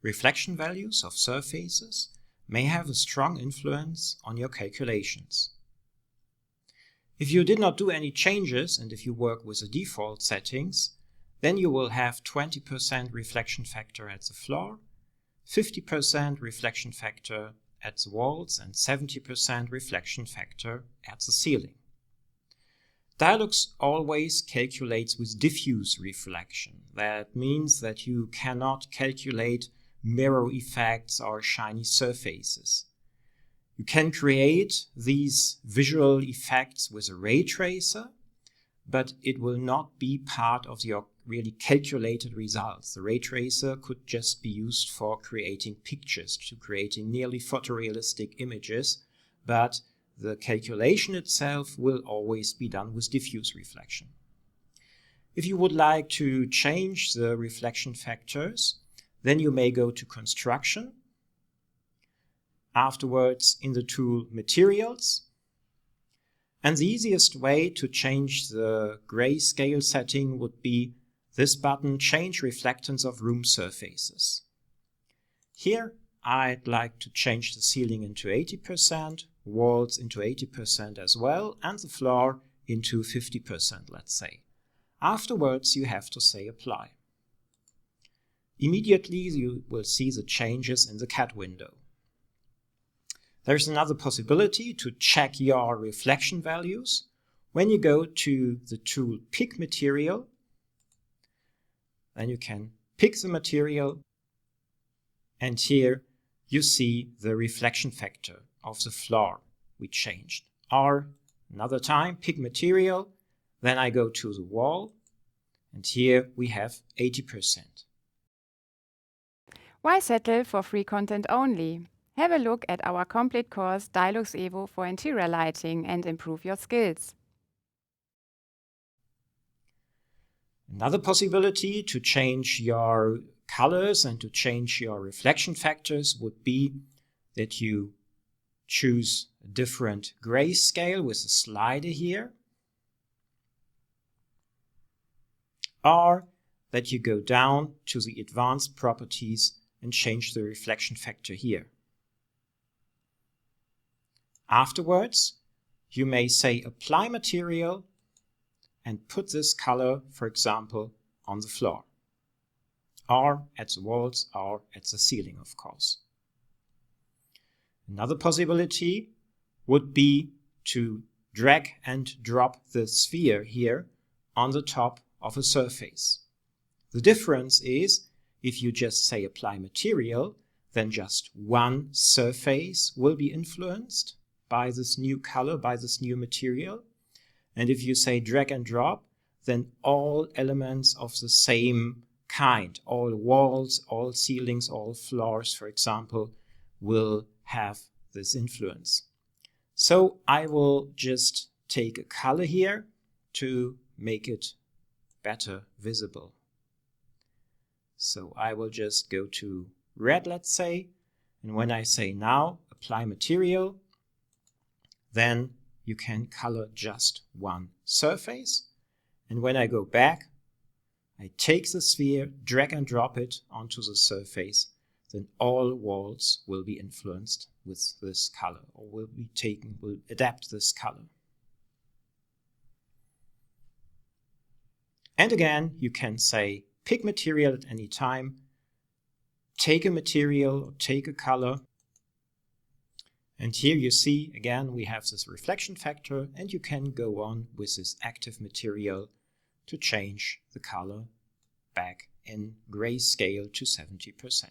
reflection values of surfaces may have a strong influence on your calculations. If you did not do any changes and if you work with the default settings, then you will have 20% reflection factor at the floor, 50% reflection factor at the walls, and 70% reflection factor at the ceiling. DIALux always calculates with diffuse reflection. That means that you cannot calculate mirror effects or shiny surfaces. You can create these visual effects with a ray tracer, but it will not be part of your really calculated results. The ray tracer could just be used for creating pictures, to creating nearly photorealistic images, but the calculation itself will always be done with diffuse reflection. If you would like to change the reflection factors, then you may go to Construction, afterwards in the tool Materials, and the easiest way to change the grayscale setting would be this button, Change Reflectance of Room Surfaces. Here I'd like to change the ceiling into 80%, walls into 80% as well, and the floor into 50%, let's say. Afterwards you have to say Apply. Immediately you will see the changes in the CAD window. There's another possibility to check your reflection values. When you go to the tool Pick Material, then you can pick the material, and here you see the reflection factor of the floor we changed. Or another time, pick material, then I go to the wall, and here we have 80%. Why settle for free content only? Have a look at our complete course DIALux Evo for interior lighting and improve your skills. Another possibility to change your colors and to change your reflection factors would be that you choose a different grayscale with a slider here, or that you go down to the advanced properties and change the reflection factor here. Afterwards, you may say Apply Material and put this color, for example, on the floor, or at the walls, or at the ceiling, of course. Another possibility would be to drag and drop the sphere here on the top of a surface. The difference is, if you just say Apply Material, then just one surface will be influenced by this new color, by this new material. And if you say drag and drop, then all elements of the same kind, all walls, all ceilings, all floors, for example, will have this influence. So I will just take a color here to make it better visible. So I will just go to red, let's say, and when I say now Apply Material, then you can color just one surface. And when I go back, I take the sphere, drag and drop it onto the surface, then all walls will be influenced with this color, or will adapt this color. And again, you can say pick material at any time, take a material, or take a color. And here you see, again, we have this reflection factor, and you can go on with this active material to change the color back in grayscale to 70%.